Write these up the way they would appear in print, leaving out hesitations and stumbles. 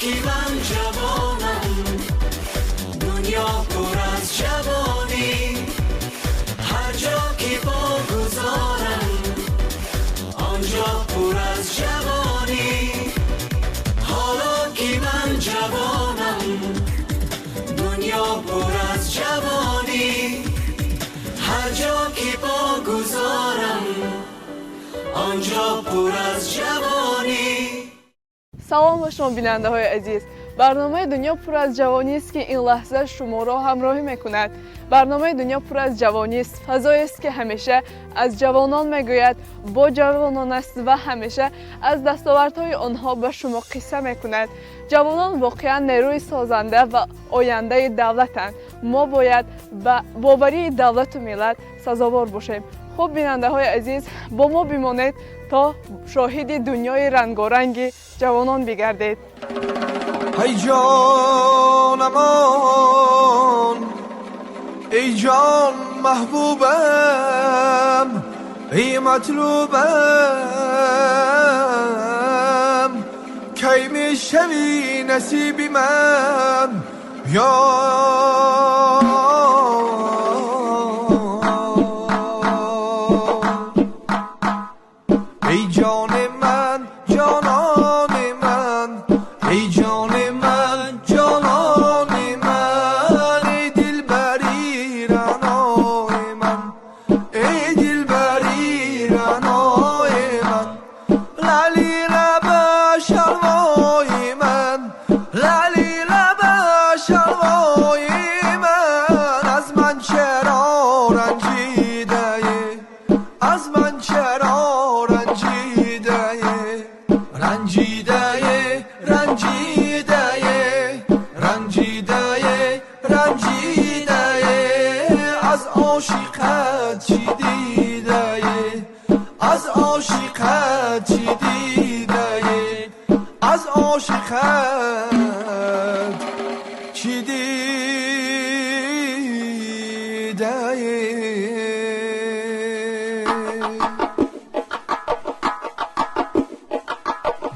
کی من جوانم دنیا پر از جوانی هر جا که پا گذارم آنجا پر از جوانی حالا که من جوانم دنیا پر از جوانی هر جا که پا گذارم آنجا پر از جوانی. سلام به شما بیننده های عزیز. برنامه دنیا پر از جوانی است که این لحظه شما را همراهی میکند. برنامه دنیا پر از جوانی است، فضایی است که همیشه از جوانان میگوید، با جوانان است و همیشه از دستاوردهای آنها به شما قصه میکند. جوانان واقعا نیروی سازنده و آینده دولتند. ما باید به باوری دولت و ملت سزاوار باشیم. خب بیننده های عزیز، با ما بمانید تا شاهد دنیای رنگارنگ جوانان بگردید. ای جانمان ای جان محبوبم ای مطلوبم کی میشوی نصیبی من یا ای جان من جانان من ای جان من جانان من ای دلبری رعنای من ای دلبری رعنای من لالی لب شلوای من لالی لب شلوای من از من چرا رنجیده از من چرا رنجیده رنجیده رنجیده رنجیده رنجیده از عاشقت چی دیده از عاشقت چی دیده از عاشقت چی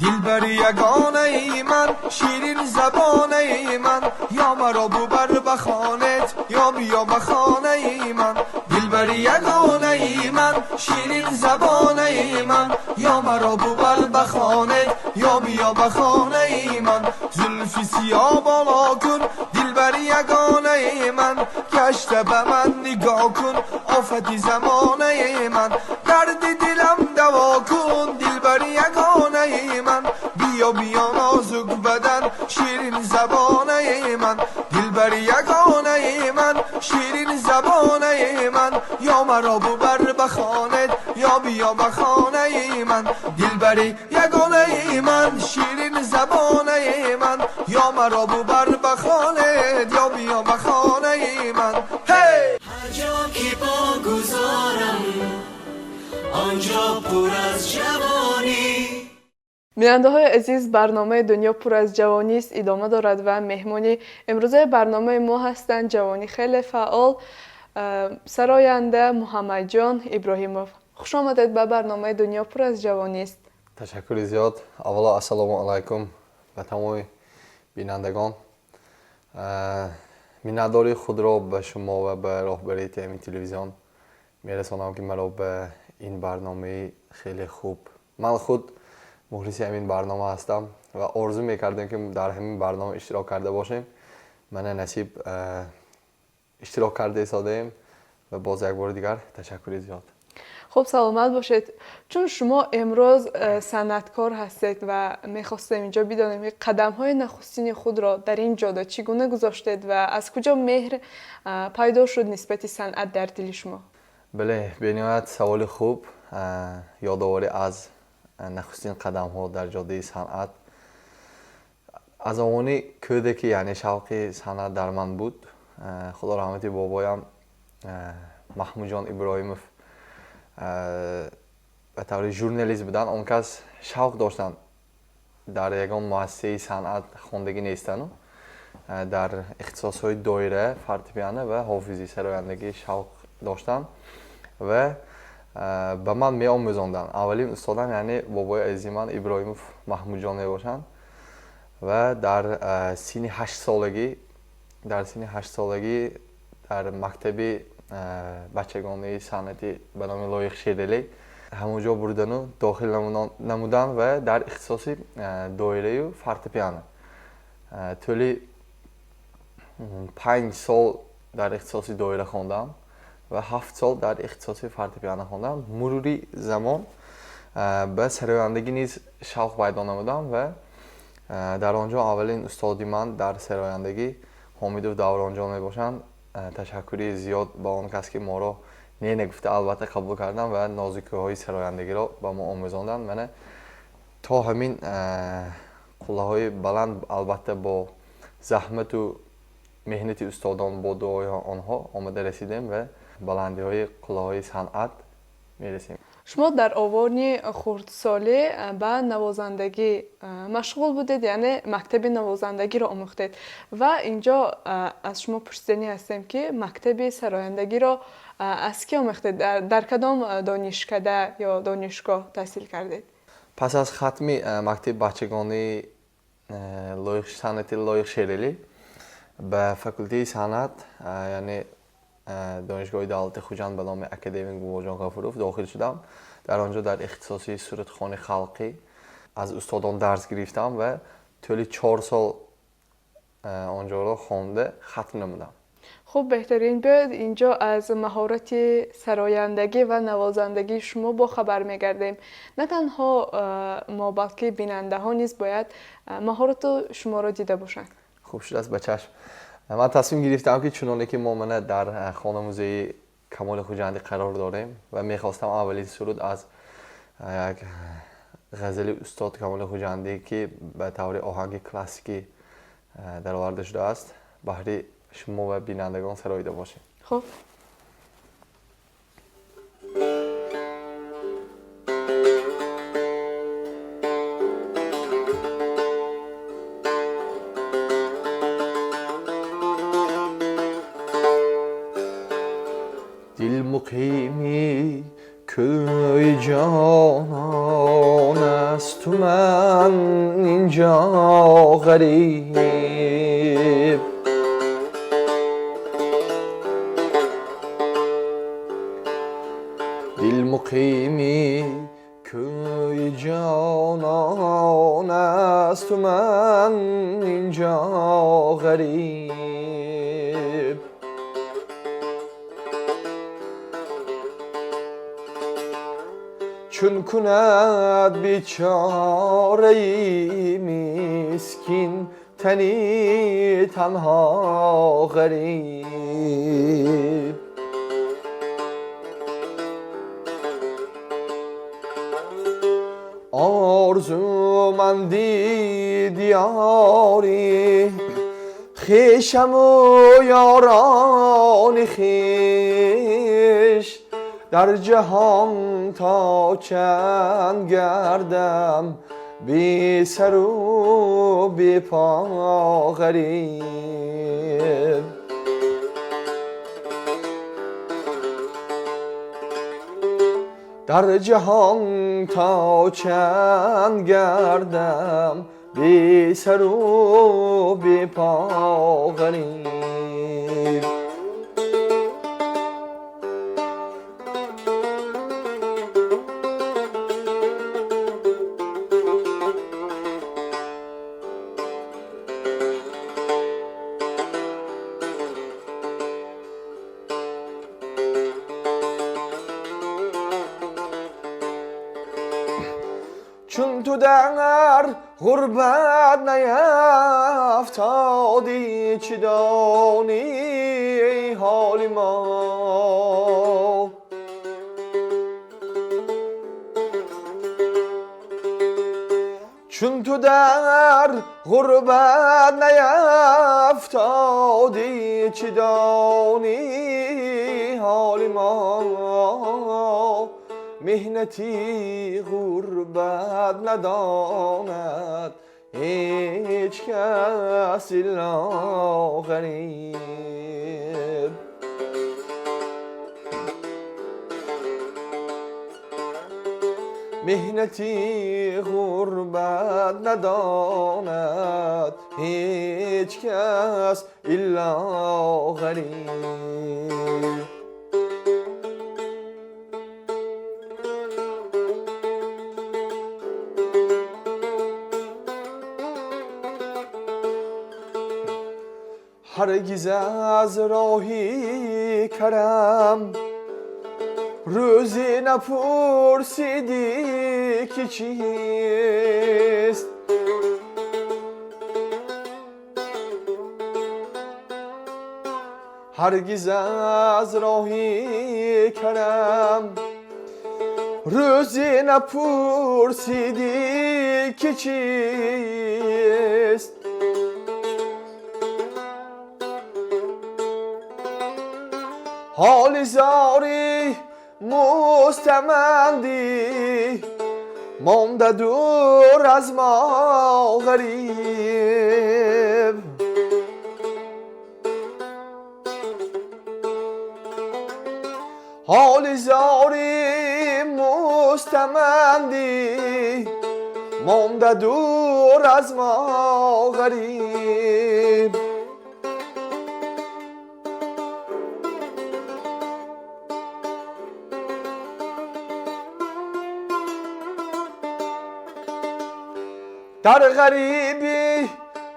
دلبر یگانه ای من شیرین زبانه ای من یا مرا ببر بخانت یا بیا بخانه ای من دلبر یگانه ای من شیرین زبانه ای من یا مرا ببر بخانت یا بیا بخانه ای من زلفی سیاه بالا کن دلبر یگانه ای من گشته به من نگاه کن آفتی زمانه ای من درد دلم دوا کن دلبر یگانه ای من بیا بیا نازک بدن شیرین زبانه ای من دلبر یگانه ای من شیرین زبانه ای من یا مرا ببر بخانت یا بیا بخانه ای من دلبر یگانه ای من شیرین زبانه ای من یا مرا ببر بخانت یا بیا بخانه ای من هی هر جا که پا گذارم آنجا پر از جوانی. بیننده های عزیز، برنامه دنیا پر از جوانی است ادامه دارد و مهمانی امروزه برنامه ما هستند جوانی خیلی فعال سراینده محمد جان ابراهیموف. خوش آمدید به برنامه دنیا پر از جوانی است. تشکر زیاد. اولا السلام علیکم به تمام بینندگان. مینداری خود را به شما و به راهبری تیم تلویزیون میرسانم که مرا به این برنامه خیلی خوب. من خود مخلص همین برنامه هستم و آرزو میکردم که در همین برنامه اشتراک کرده باشیم. من نصیب اشتراک کرده ایستادیم و باز یک بار دیگر تشکر زیاد. خب سلامت باشید. چون شما امروز صنعتکار هستید و میخواستم اینجا بدانیم قدم های نخستین خود را در این جاده چگونه گذاشتید و از کجا مهر پیدا شد نسبت صنعت در دل شما؟ بله، بنیاد سوال خوب. یادآوری از نخستین قدم ها در جاده صنعت از آنی کودکی یعنی شوق صنعت در من بود. خدا رحمت بابایم محمود جان ابراهیموف به طور ژورنالیست بودن. اون کس شوق داشتن در یگان مؤسسه صنعت خواندگی نیستن در اختصاص‌های دایره، فورتپیانو و حافظی سرایندگی شوق داشتن و به من می‌آموزاندن. اولین استادم یعنی بابای عزیز من ابراهیموف محمود جان باشند و در سن 8 سالگی در مکتب بچگانه صنعتی به نام لایق شیرلی همونجا بردن و داخل نمودن و در اختصاصی دایره و فورتپیانو طولی 5 سال در اختصاصی دایره خواندم و 7 سال در اختصاصی فورتپیانو خواندم. مروری زمان به سرایندگی نیز شوق پیدا نمودم و در آنجا اولین استادی من در سرایندگی حامدوف دورانجان میباشند. تشکری زیاد با اون کسی که ما را نگفته البته قبول کردن و نازکی های سرایندگی را با ما آموزاندن. من تا همین قله های بلند البته با زحمت و مهنت استادان با دعای آنها آمده رسیدیم و بلندی های قله های صنعت میرسیم. شما در آوانی خردسالی به نوازندگی مشغول بودید، یعنی مکتب نوازندگی را آموختید و اینجا از شما پرسیدنی هستیم که مکتب سرایندگی را از کی آموختید؟ در کدام دانشکده یا دانشگاه تحصیل کردید؟ پس از ختم مکتب بچگانه صنعتی لایق شیرلی به فاکولته صنعت یعنی دانشگاه دولتی خوجند به نام اکادمی گوجان غفوروف داخل شدم. در آنجا در اختصاصی صورتخوانی خلقی از استادان درس گرفتم و طولی 4 سال آنجا را خوانده ختم نمودم. خب بهترین بیاید اینجا از مهارت سرایندگی و نوازندگی شما با خبر میگردیم. نه تنها ما بلکه بیننده ها نیز باید مهارت شما را دیده باشند. خوب شد است بچشم. من تصمیم گرفتم که چنانه که ما در خانه موزه کمال خوجندی قرار داریم و میخواستم اولین سرود از یک غزل استاد کمال خوجندی که به طور آهنگ کلاسیکی در آورده شده است بهره شما و بینندگان سراییده باشیم. خب دل مقیمی köy canan است و من اینجا غریب دل مقیمی köy canan است و من اینجا غریب چون کند بیچاره مسکین تنی تنها غریب آرزومندی دیاری خویشم و یاران خویش در جهان تا چند گردم بی سر و بی پا غریب در جهان تا چند گردم بی سر و بی پا غریب چون تو در غربت نیفتادی چه دانی حال ما چون تو در غربت نیفتادی چه دانی حال ما مهنتی غربت نداند هیچ کس الا غریب مهنتی غربت نداند هیچ کس الا غریب. هرگز از راهی کرم روزی نپرسیدی که چیست. هرگز از راهی کرم روزی نپرسیدی که چیست. حال زاری مستمندی مانده دور از ما غریب. حال زاری مستمندی مانده دور از ما غریب. در غریبی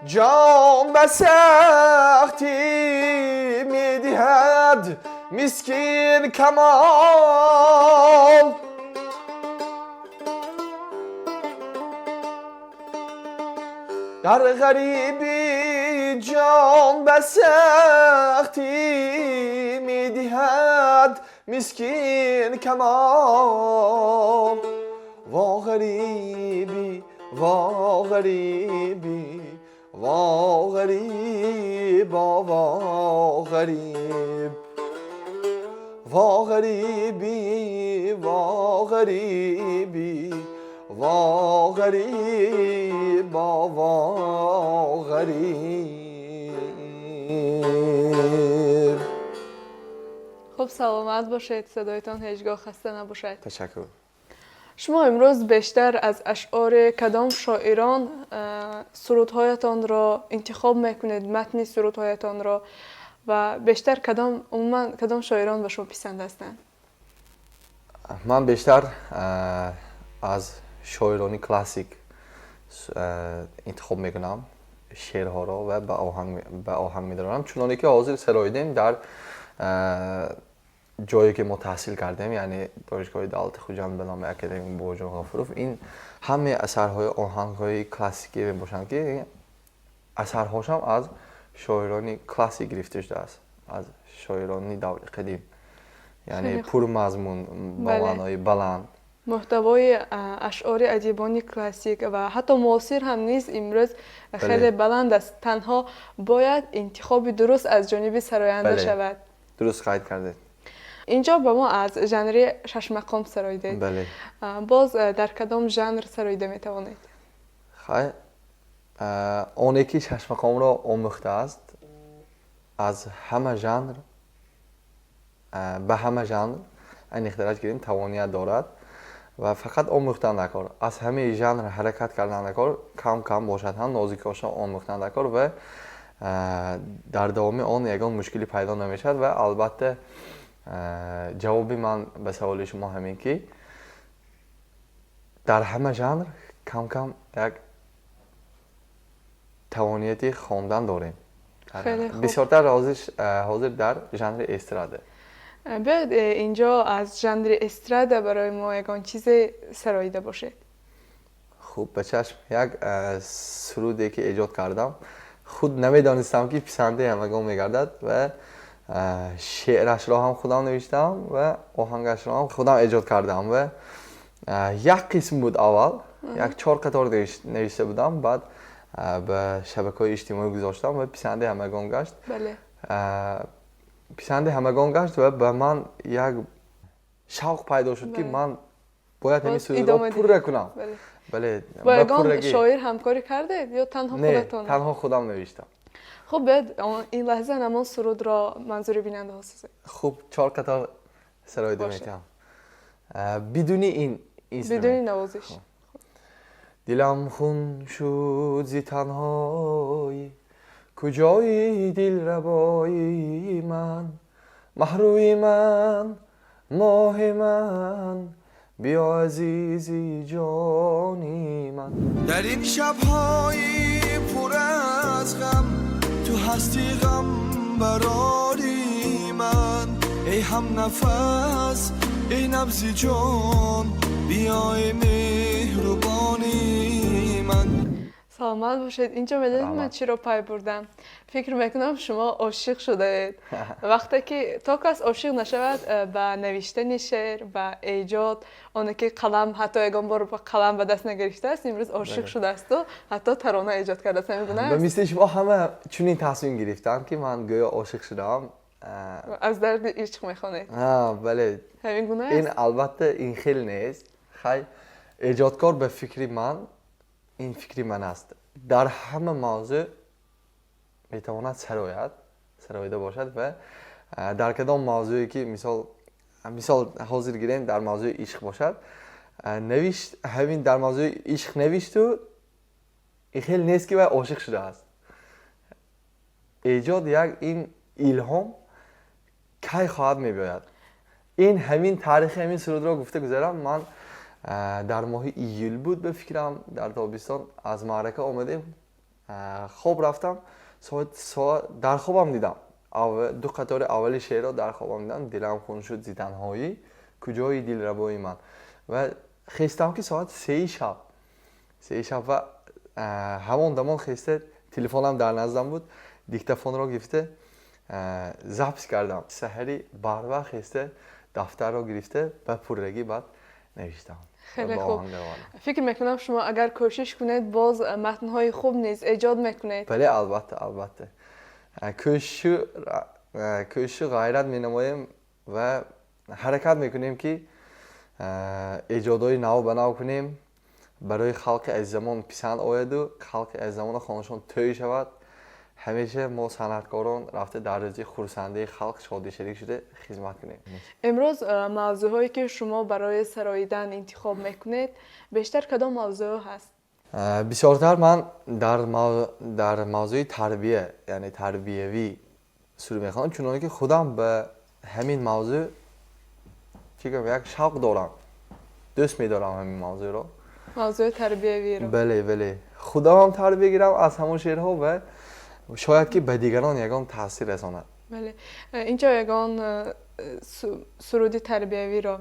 جان به سختی میدهد مسکین کمال. در غریبی جان به سختی میدهد مسکین کمال. وا غریبی وا غریبی وا غریب وا غریب وا غریبی وا غریبی وا غریب وا غریب. خب سلامت باشید، صدایتان هیچگاه خسته نباشد. تشکر. شما امروز بیشتر از اشعار کدام شاعران سرودهایتان را انتخاب میکنید، متن سرودهایتان را، و بیشتر کدام شاعران به شما پسند هستند؟ من بیشتر از شاعرانی کلاسیک انتخاب میکنم شعرها را و به آهنگ میدارم، چونانه که حاضر سرایدیم در جایی که ما تحصیل کردیم، یعنی دانشگاه دولت خوجند به نام اکادمی بوجان غفروف. این همه اثرهای آهنگهای کلاسیکی میباشند که اثرهاش هم از شاعرانی کلاسیک گرفته شده است، از شاعرانی دور قدیم، یعنی پر مضمون با معنای بلند. محتوای اشعار ادیبان کلاسیک و حتی معاصر هم نیز امروز خیلی بلند است، تنها باید انتخاب درست از جانب سراینده شود. درست قید کردید. اینجا به ما از ژانر شش مقام سرایده. بله. باز در کدام ژانر سرایده می توانید؟ خیلی آنی که شش مقام را آموخته است از همه ژانر به همه ژانر این اختراج کردن توانیت دارد و فقط آموختن نکار، از همه ژانر حرکت کردن نکار، کم کم باشد هم نازکی‌هاش آموختن نکار و در داوام آن یگان مشکلی پیدا نمیشد. و البته جوابی من به سوال شما همین که در همه ژانر کم کم یک توانیتی خواندن داریم. بسیارتر حاضر در ژانر استراده. بیاید اینجا از ژانر استراده برای ما یگان چیز سرایده باشید. خوب به چشم. یک سرودی که ایجاد کردم خود نمیدانستم که پسنده همگان میگردد و شعرش را هم خودم نوشتم و آهنگش را هم خودم ایجاد کردم و یک قسم بود اول، یک 4 قطار نوشته بودم، بعد به شبکه‌های اجتماعی گذاشتم و پسنده همگان گشت. بله. پسنده همگان گشت و به من یک شوق پیدا شد که من باید همین سرود را پر کنم. بله. با یگان شاعر همکاری کرده یا تنها خودتان؟ نه، تنها خودم نوشتم. خب بیاید این لحظه نمان سرود را منظور بیننده ها سازید. خوب 4 قطار سرایده میتونم بدون این بدون نوازش. دلم خون شد زی تنهایی کجای دل ربایی من محروی من ماه من بیا عزیزی جانی من در این شب‌های پر از غم تو هستی غم براری من ای هم نفس ای نبض جان بیای مهربانی من. سلامت باشید. اینجا بدید من چی رو پای بردم. فکر میکنم شما عاشق شده اید. وقتی که تا کس عاشق نشود به نوشتن شعر و ایجاد اون که قلم حتی یکم بار با قلم به دست نگرفته است امروز عاشق شده است و حتی ترانه ایجاد کرده است. به مثل شما همه چنین تصمیم گرفتم که من گویا عاشق شدم. از درد عشق میخونید. بله. همین گونه است. این البته این خیلی نیست. خیلی ایجادکار به فکری من این فکری من است. در همه موضوع میتواند سرایده باشد و در کدام موضوعی که مثال حاضر گیریم در موضوع عشق باشد نوشت همین در موضوع عشق نوشت و این خیلی نیست که عاشق شده است. ایجاد یک این الهام کی خواهد میباید. این همین تاریخ همین سرود را گفته گذارم. من در ماه ایول بود به فکرم در تابستان از معرکه آمدیم خواب رفتم در خوابم دیدم دو قطار اول شعر را در خوابم دیدم. دلم خون شد زی تنهایی کجای دل ربای من و خیستم که ساعت 3 شب و همان دمان خیسته تلفنم در نزدم بود دیکتافون را گرفته ضبط کردم. سحری بر وقت خیسته دفتر را گرفته و پررگی بعد نوشتم. خیلی خوب. فکر میکنم شما اگر کوشش کنید باز متن‌های خوب نیز ایجاد میکنید. بله البته کوشش غیرت مینماییم و حرکت میکنیم که ایجادهای نو بنو کنیم برای خلق از زمان پسند آید و خلق از زمان خانشان توی شود. همیشه ما صنعتکاران رفته در رزق خورسنده خلق شادی شریک شده خدمت کنیم. امروز موضوعهایی که شما برای سراییدن انتخاب میکنید بیشتر کدام موضوع هست؟ بسیارتر من در موضوع تربیه یعنی تربیوی سرود میخوانم چون که خودم به همین موضوع یک شوق دارم. دوست میدارم همین موضوع رو. موضوع تربیوی رو. بله خودم هم تربیه گیرم از همون شعرها و شاید که به دیگران یگان تاثیر رساند. بله اینجا یگان سرودی تربیوی را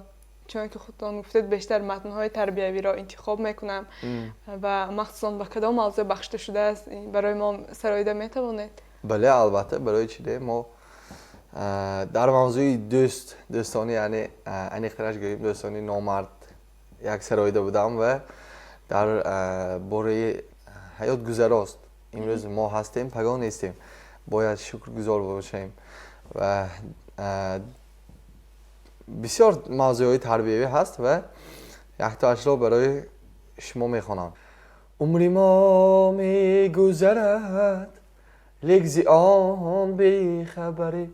چون که خودتان گفتید بیشتر متن‌های تربیوی را انتخاب میکنم و مخصوصا به کدام موضوع بخشیده شده است برای ما سراییده میتوانید؟ بله البته برای چیده ما در موضوع دوستانی یعنی انیخترش گوییم دوستانی نامرد یک سراییده بودم و در باره حیات گذراست. امروز ما هستیم پگاه نیستیم باید شکرگزار باشیم و بسیار موضوعی تربیوی هست و یک تاش را برای شما میخوانم. عمری ما میگذرد لیک آن بی خبری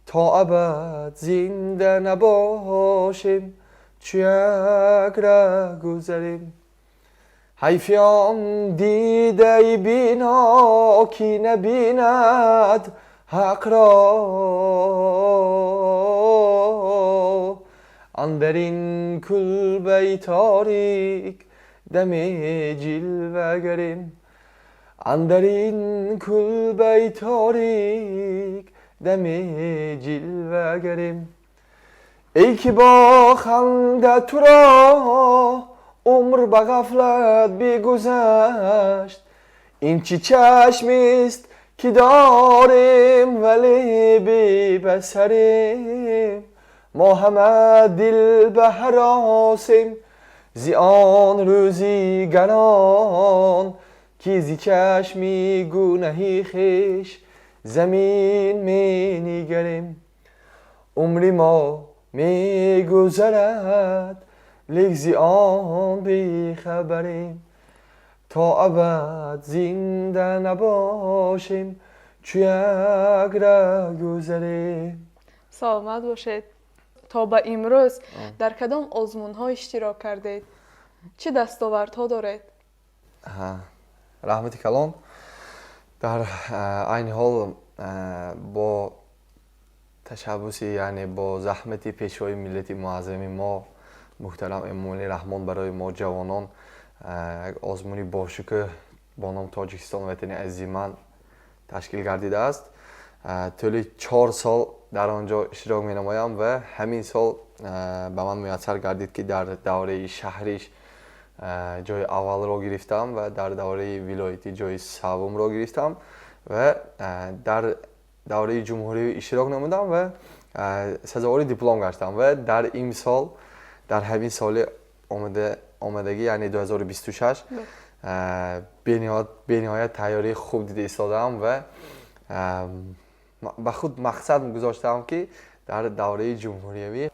تا ابد زنده نباشیم چو یک ره گذریم. حیفیان دیده بینا کی نبیند حق را اندر این کلبه تاریک دم جلوه گریم. اندر این کلبه تاریک دم جلوه گریم. ای که با خنده تو را عمر به غفلت بگذشت این چی چشمیست که داریم ولی بی بصریم. ما همه دل به هراسیم زی آن روزی گران که زی چشمی گناهی خویش زمین می نگریم. عمری ما می گذرد لیک زی آن بی خبریم تا ابد زنده نباشیم چو یک ره گذریم. سلامت باشید. تا به امروز در کدام آزمون ها اشتراک کردید؟ چی دستاوردها دارید؟ раҳмати калон дар айни ҳол бо ташаббуси яъне бо заҳмати пешвои миллати муаззами мо муҳтарам Эмомалӣ Раҳмон барои мо ҷавонон як озмуни бошукӯҳ бо номи Тоҷикистон ватани азизи ман ташкил гардидааст. тӯли 4 сол дар он ҷо иштирок менамоям ва ҳамин сол ба ман муяссар гардид ки дар давраи шаҳриш ҷои аввалро гирифтам ва дар давраи вилоятӣ ҷои саввумро гирифтам ва дар давраи ҷумҳуриё иштирок намудам ва сазовори диплом гаштам ва дар имсол дар ҳамин соли омадагӣ яъне 2026 бениҳоят тайёрии хуб дида истодаам ва ба худ мақсад гузоштаам ки дар давраи ҷумҳуриявӣ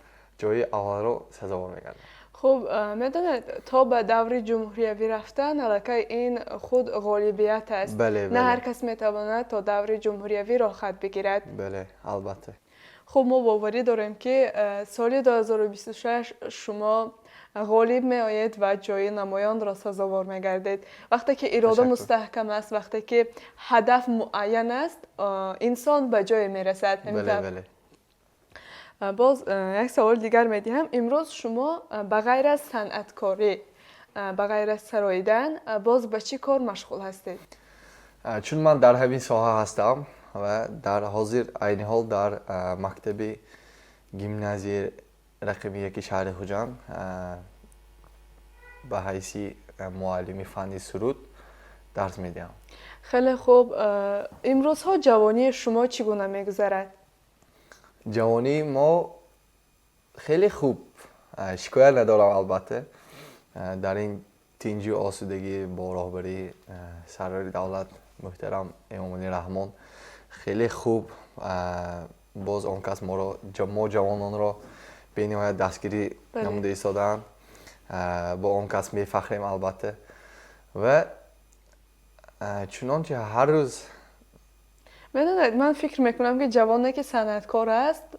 ҷои аввалро сазовор мегардам. хуб медонед то ба даври ҷумҳуриявӣ рафтан аллакай ин худ ғолибият аст. бале на ҳар кас метавонад то даври ҷумҳуриявӣ рохат бигирад. бале албатта. хуб мо боварӣ дорем ки соли 2026 шумо ғолиб меоед ва ҷои намоёнро сазовор мегардед. вақте ки ирода мустаҳкам аст, вақте ки ҳадаф муайян аст, инсон ба ҷое мерасад. бале. боз як савол дигар медиҳам. имрӯз шумо ба ғайр аз санъаткорӣ, ба ғайр аз сароидан боз ба чӣ кор машғул ҳастед? чун ман дар ҳамин соҳа ҳастам ва дар ҳозир айни ҳол дар мактаби гимназияи рақими 1 шаҳри Хуҷанд ба ҳайси муаллими фанни суруд дарс медиҳам. хеле хуб. имрӯзҳо ҷавонии шумо чӣ гуна мегузарад? ҷавонии мо хеле хуб, шикоят надорам. албатта дар ин тинҷу осудагӣ бо роҳбарии сарвари давлат муҳтарам Эмомалӣ Раҳмон хеле хуб боз он кас мо ҷавононро бениҳоят дастгирӣ намуда истодаанд. бо он кас мефахрем албатта ва чунончи ҳар рӯз медонед, ман фикр мекунам ки ҷавоне ки санъаткор аст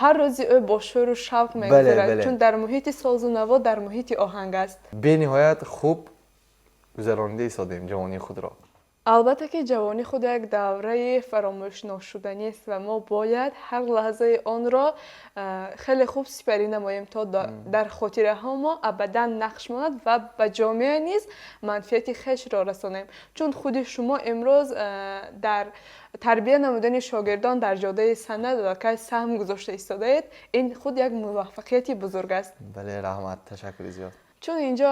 ҳар рӯзи ӯ бо шӯру шавқ мегузарад, чун дар муҳити созу наво, дар муҳити оҳанг аст. бениҳоят хуб гузаронида истодем ҷавонии худро. албатта ки ҷавонӣ худ як давраи фаромӯшношуданист ва мо бояд ҳар лаҳзаи онро хеле хуб сипарӣ намоем то дар хотираҳо мо абадан нақш монад ва ба ҷомеа низ манфиати хешро расонем. чун худи шумо имрӯз дар тарбия намудани шогирдон дар ҷодаи санъат аллакай саҳм гузошта истодаед. ин худ як муваффақияти бузург аст. бале раҳмат, ташаккури зиёд. чун инҷо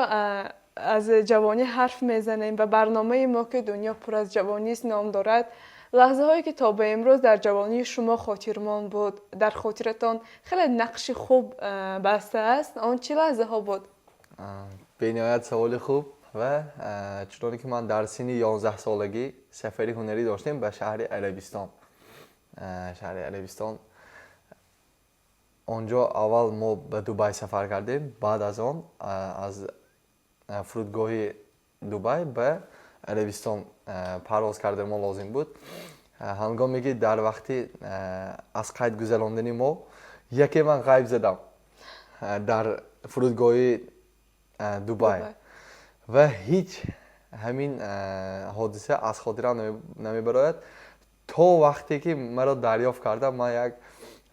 аз ҷавонӣ ҳарф мезанем ва барномаи мо ки дунё пур аз ҷавонист ном дорад, лаҳзаҳое ки то ба имрӯз дар ҷавонии шумо хотирмон буд, дар хотиратон хеле нақши хуб бастааст, он чӣ лаҳзаҳо буд? бениҳоят саволи хуб ва чуноне ки ман дар синни 11 солагӣ сафари ҳунарӣ доштем ба шаҳри Арабистон. онҷо аввал мо ба Дубай сафар кардем, баъд аз он аз фурудгоҳи Дубай ба Арабистон парвоз кардани лозим буд. ҳангоме ки дар вақти аз қайд гузарондани мо яке ман ғайб задам дар фурудгоҳи Дубай ва ҳеҷ ҳамин ҳодиса аз хотирам намебарояд то вақте ки маро дарёфт кардам. ман як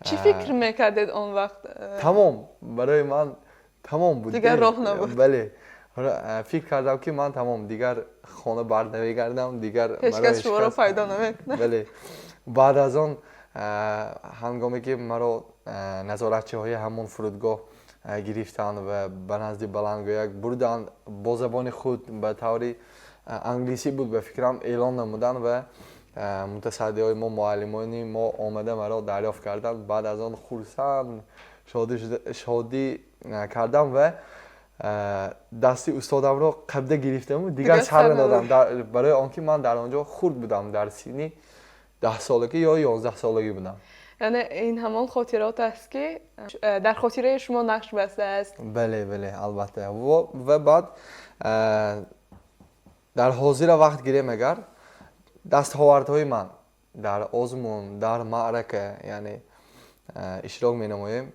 чӣ фикр мекардед он вақт? тамом барои ман тамом буд, дигар роҳ набуд. бале фикр кардам ки ман тамом дигар хона бар намегардам, дигар ҳеҷ кас шуморо пайдо намекунад. бале баъд аз он ҳангоме ки маро назоратчиҳои ҳамон фурудгоҳ гирифтанд ва ба назди баландгӯяк бурданд, бо забони худ ба таври англисӣ буд ба фикрам эълон намуданд ва мутасаддиҳои мо, муаллимони мо омада маро дарёфт карданд. баъд аз он хурсанд шодӣ кардам ва дасти устодамро қабда гирифтаму дигар сар надодам, барои он ки ман дар он ҷо хурд будам, дар синни 10 солагӣ ё 11 солагӣ будам. яъне ин ҳамон хотирот аст ки дар хотираи шумо нақш бастааст. бале албатта. ва баъд дар ҳозира вақт гирем агар дастовардҳои ман дар озмун, дар маърака яъне иштирок менамоем,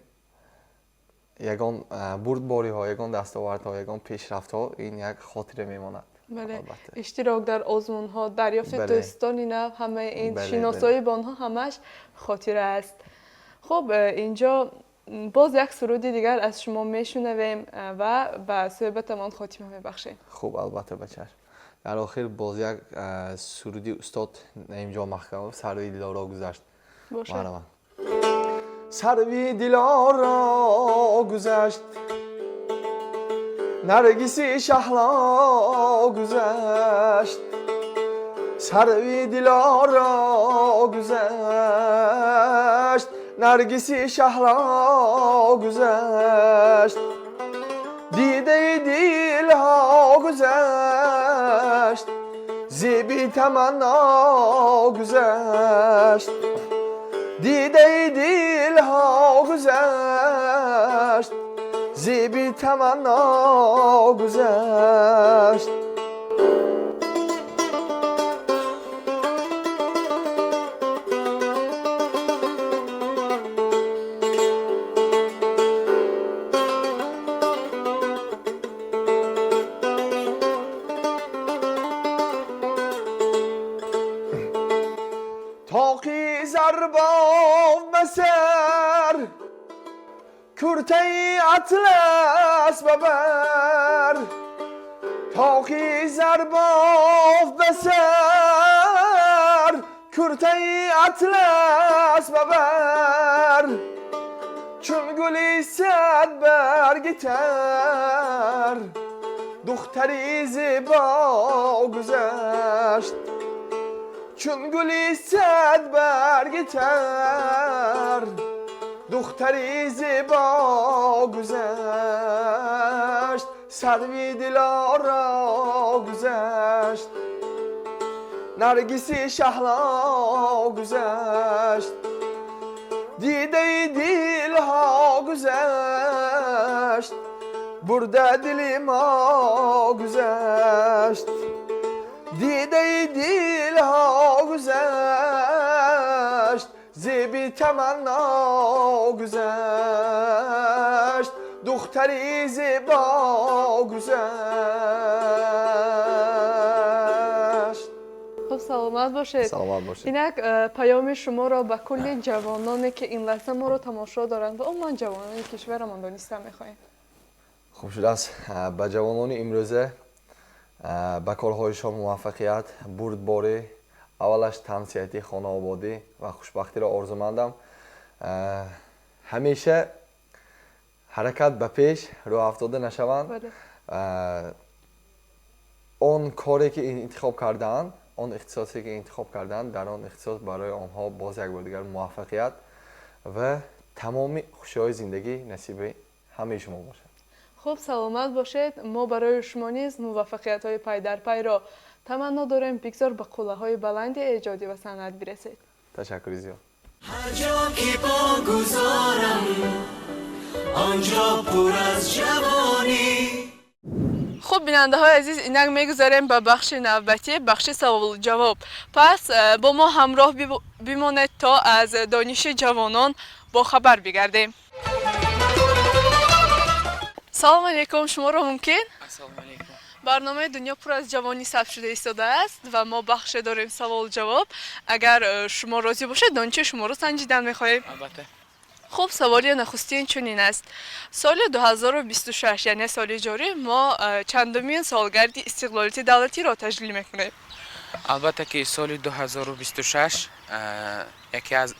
ягон бурдбориҳо, ягон дастовардҳо, ягон пешрафтҳо ин як хотира мемонад. بله البته. اشتراک در آزمون ها دریافت بله. دوستانی نه همه این بله، شناسایی با آنها همش خاطره است. خب اینجا باز یک سرودی دیگر از شما میشنویم و به صحبتمان خاتمه میبخشیم. خوب البته بچه‌ش. در آخر باز یک سرودی استاد اینجا محکم سروی دلارا گذشت. باشه. مرحبا. سروی دلارا گذشت نرگسی شهلا گذشت سروی دلارا گذشت نرگسی شهلا گذشت دیده دل ها گذشت زیبی تمنا گذشت دیده دل ها گذشت زیبی تمنا گذشت تاقی زرباف بسر کرته اطلس ببر تاقی زرباف بسر کرته اطلس ببر چون گلی صد برگ تر دختری زیبا گذشت چون گلی صد برگ تر دختری زیبا گذشت سروی دلارا گذشت نرگسی شهلا گذشت دیده دل ها گذشت برده دل ما گذشت دیده دل ها گذشت زیبی تمنا گذشت دختری زیبا گذشت. خب سلامت باشید. سلامت باشید. اینک پیام شما را به کل جوانانی که این لحظه ما رو تماشا دارند و عموما جوانان کشورمان دانسته می‌خواهیم. خوب شده است به جوانان امروزه به کارهایشان موفقیت، بردباری، اولش تنسیتی خانوادگی و خوشبختی را آرزومندم. همیشه حرکت به پیش راه افتاده نشوند. آن کاری که انتخاب کردند، آن اختصاصی که انتخاب کردند، در آن اختصاص برای آنها باز یک بار دیگر موفقیت و تمام خوشی‌های زندگی نصیب همه شما باشد. خب سلامت باشید. ما برای شما نیز موفقیت های پای در پای را تمنا داریم. بگذار به قله های بلند ایجادی و صنعت برسید. تشکر زیاد. هر جا که پا گذارم آنجا پر از جوانی. خب بیننده های عزیز اینک میگذاریم به بخش نوبتی، بخش سوال و جواب. پس با ما همراه بمانید تا از دانش جوانان با خبر بگردیم. سلام علیکم، شما را ممکن؟ السلام علیکم. برنامه دنیا پر از جوانی ثبت شده ایستاده است و ما بخش داریم سوال و جواب. اگر شما راضی باشید دانش شما را سنجیدن میخواهیم. البته. خب سوالی نخستین چنین است. سال 2026 یعنی سال جاری ما چندمین سالگرد استقلالیت دولتی را تجلیل میکنیم؟ البته که سال 2026 یکی از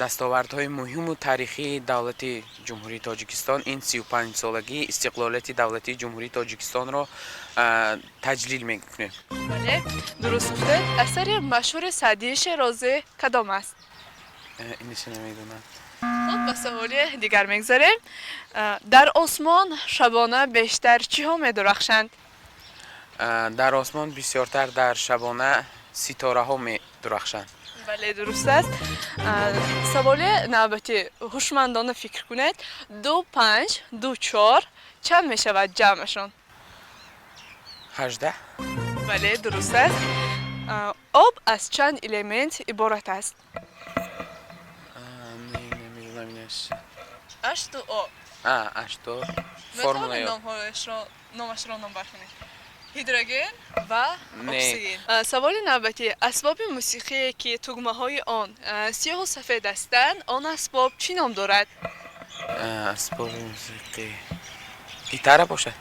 دستاوردهای مهم و تاریخی دولت جمهوری تاجیکستان این 35 سالگی استقلالیت دولتی جمهوری تاجیکستان را تجلیل میکنیم. بله درست گفته. اثر مشهور سعدی شیرازی کدام است؟ اینش نمیدونم. خب به سوالی دیگر میگذاریم. در آسمان شبانه بیشتر چی ها میدرخشند؟ در آسمان بسیارتر در شبانه ستاره ها میدرخشند. بله درست است. سوال نوبتی هوشمندانه فکر کنید. 2 5 2 4 چند میشود جمعشان؟ 18. بله درست است. آب از چند الیمنت عبارت است؟ نمیدونم اینش. H2O. اشتار فرمول یا نامش را نام برکنید. هیدروژن و نه. اکسیژن. سوال نوبتی، اسباب موسیقی که تگمه های آن سیاه و سفید هستند، آن اسباب چی نام دارد؟ اسباب موسیقی گیتار باشد.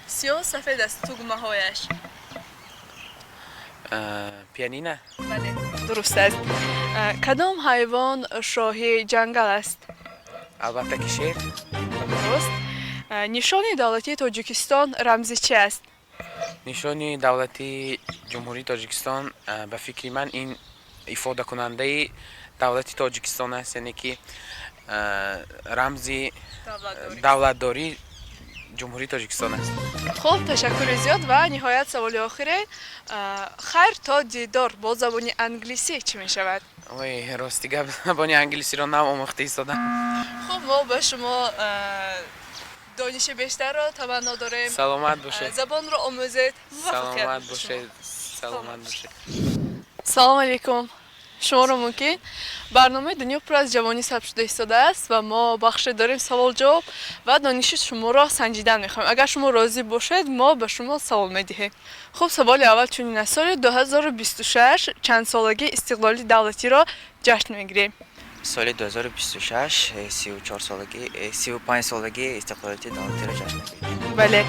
سیاه و سفید است تگمه هایش. پیانینه. بله درست است. کدام حیوان شاهی جنگل است؟ البته که شیر. درست. نشان دولتی تاجیکستان رمزی چی است؟ نشانی دولتی جمهوری تاجیکستان به فکر من این ifade کننده دولتی تاجیکستان است، یعنی که رمزی دولتداری جمهوری تاجیکستان است. خب تشکر زیاد و نهایت سوال آخره، خیر تا دیدار با زبان انگلیسی چی می شود؟ وای راستی گپ زبان انگلیسی را نم آموخته ایستادم. خب ما به شما دانش بیشتر را تمنا داریم. سلامت باشید. زبان را آموزید. سلامت باشید. سلامت باشید. سلام علیکم. شما را ممکن برنامه دنیا پر از جوانی ثبت شده ایستاده است و ما بخش داریم سوال جواب و دانش شما را سنجیدن میخوایم. اگر شما راضی باشید ما به شما سوال میدهیم. خب سوال اول چنین است: سال 2026 چند سالگی استقلالی دولتی را جشن میگیریم؟ سال 2026 34 سالگی 35 سالگی استقلالیت دولتی را جشن میگیریم. بله.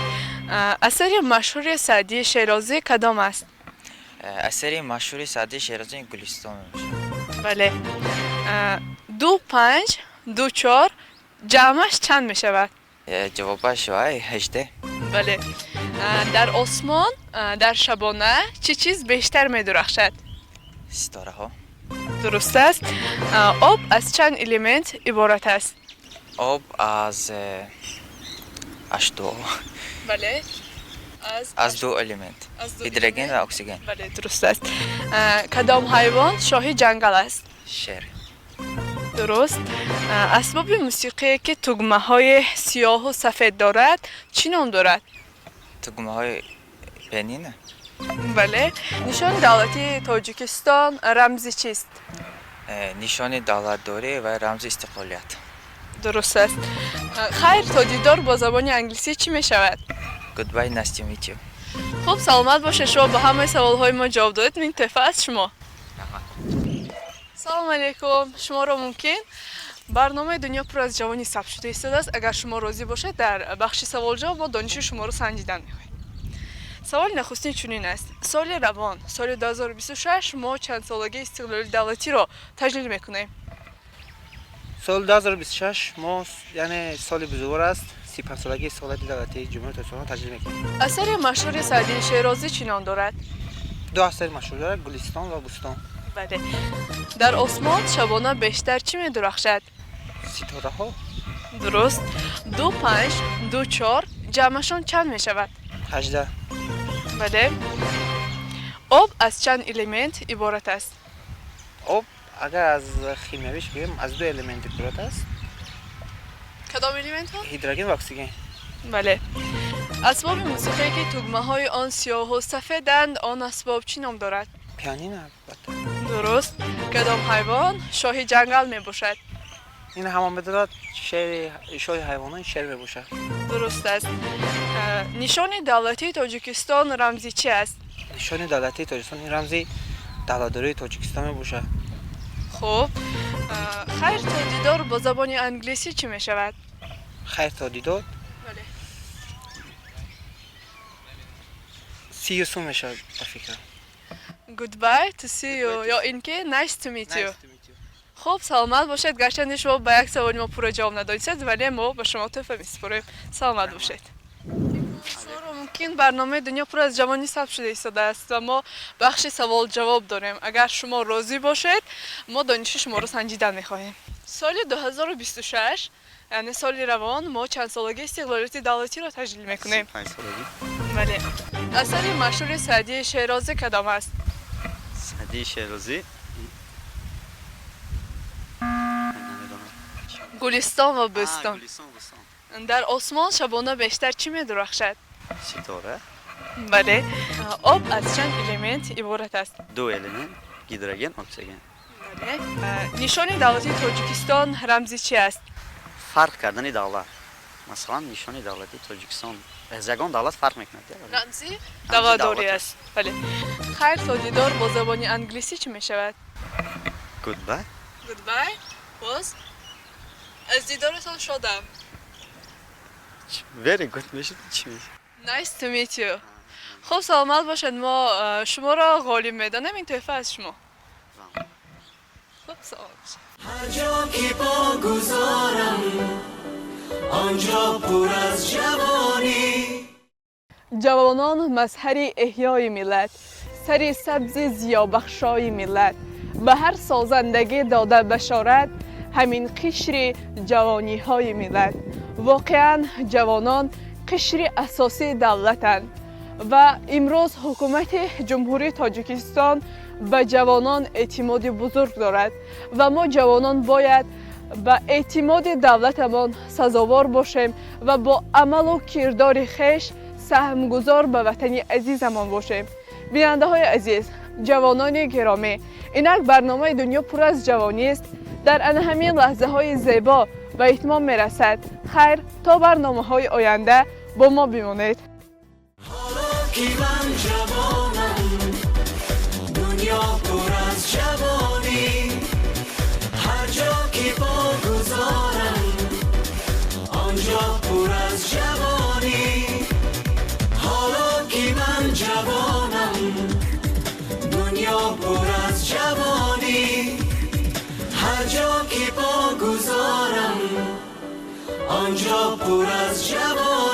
اثر مشهور سعدی شیرازی کدام است؟ اثر مشهور سعدی شیرازی گلستان میشه. بله. 2 5 2 4 جمعش چند می شود؟ جوابش 18. بله. در آسمان در شبانه چه چیز بیشتر می درخشد؟ ستاره ها. درست است. آب از چند الیمنت عبارت است؟ آب از H2O. بله. از دو الیمنت هیدروژن و اکسیژن. بله درست است. کدام حیوان شاهی جنگل است؟ شیر. درست. اسباب موسیقی که تگمه های سیاه و سفید دارد چی نام دارد؟ تگمه های پیانینه. بله. نشان دولتی تاجیکستان رمزی چیست؟ نشان دولتداری و رمز استقلالیت. درست است. خیر تا دیدار با زبان انگلیسی چی می شود؟ Goodbye, nice to meet you. خب سلامت باشه. شما به همه سوال های ما جواب دادید. این تحفه از شما. سلام علیکم. شما را ممکن برنامه دنیا پر از جوانی ثبت شده ایستاده است. اگر شما راضی باشید در بخش سوال جواب ما دانش شما را سنجیدن می‌کنیم. سوال نخستین چنین است: سال روان سال 2026 ما چند سالگی استقلالی دولتی را تجلیل میکنیم؟ سال 2026 ما یعنی سال بزرگ است. 35 سالگی استقلالیت دولتی جمهوری تاجیکستان تجلیل میکنیم. اثر مشهور سعدی شیرازی چی نام دارد؟ دو اثر مشهور دارد: گلستان و بستان. بله. در آسمان شبانه بیشتر چی می درخشد؟ ستاره ها. درست. 2 5 2 4 جمعشان چند می شود؟ 18. بله. آب از چند الیمنت عبارت است؟ آب اگر از خیمیاییش بگیم از دو الیمنت عبارت است: کدام الیمنت ها؟ هیدروژن و اکسیژن. بله. اسباب موسیقی که تگمه های آن سیاه و سفیدند آن اسباب چی نام دارد؟ پیانین البته. درست. کدام حیوان شاهی جنگل می باشد؟ این همان بدارد شاه حیوانات شیر می باشد. درست است. نشان دولتی تاجیکستان رمزی چی است؟ نشان دولتی تاجیکستان این رمزی دولتداری تاجیکستان می باشد. خب خیر تا دیدار با زبان انگلیسی چی می شود؟ خیر تا دیدار. بله. See you soon می شود به فکرم. Goodbye to see you یا اینکه nice to meet you. خب سلامت باشید. گرچه شما به یک سوال ما پورا جواب ندادید ولی ما به شما تحفه میسپاریم. سلامت باشید. شما ممکن برنامه دنیا پر از جوانی ثبت شده ایستاده است و ما بخش سوال جواب داریم. اگر شما راضی باشید ما دانش شما رو سنجیدن میخواهیم. سال 2026 یعنی سال روان ما چند سالگی استقلالیت دولتی را تجلیل میکنیم؟ 35 سالگی. بله. اثر مشهور سعدی شیرازی کدام است؟ سعدی شیرازی گلستان و بستان. گلستان و بستان. در آسمان شبانه بیشتر چی می درخشد؟ ستاره. بله. آب از چند الیمنت عبارت است؟ دو الیمنت هیدروژن اکسیژن. بله. نشان دولتی تاجیکستان رمزی چی است؟ فرق کردن دولت. مثلا نشان دولتی تاجیکستان از یگان دولت فرق میکنه. رمزی دواداری است. بله. خیر سالیدار با زبان انگلیسی چی میشود؟ Goodbye. Goodbye. باز؟ از دیدارتان شدم. Very good میشه چی میشه؟ Nice to meet you. خب سلامت باشد، ما شما را غالب میدانم، این تحفه از شما. خب سلامت باشد. هر جا که پا گذارم آنجا پر از جوانی. جوانان مظهر احیای ملت، سر سبز زیابخشای ملت، به هر سازندگی داده بشارت همین قشر جوانی های ملت. واقعا جوانان قشر اساسی دولتند و امروز حکومت جمهوری تاجیکستان به جوانان اعتماد بزرگ دارد و ما جوانان باید به اعتماد دولتمان سزاوار باشیم و با عمل و کردار خویش سهمگزار به وطن عزیزمان باشیم. بیننده های عزیز، جوانان گرامی، اینک برنامه دنیا پر از جوانی است. در همین لحظه های زیبا و اتمام میرسد. خیر تا برنامه های آینده با ما بمانید. حالا که من جوانم دنیا پر از جوانی. هر جا که پا گذارم آنجا پر از جوانی. حالا که من جوانم دنیا پر از جوانی. هر جا که پا گذارم آنجا پر از جوانی.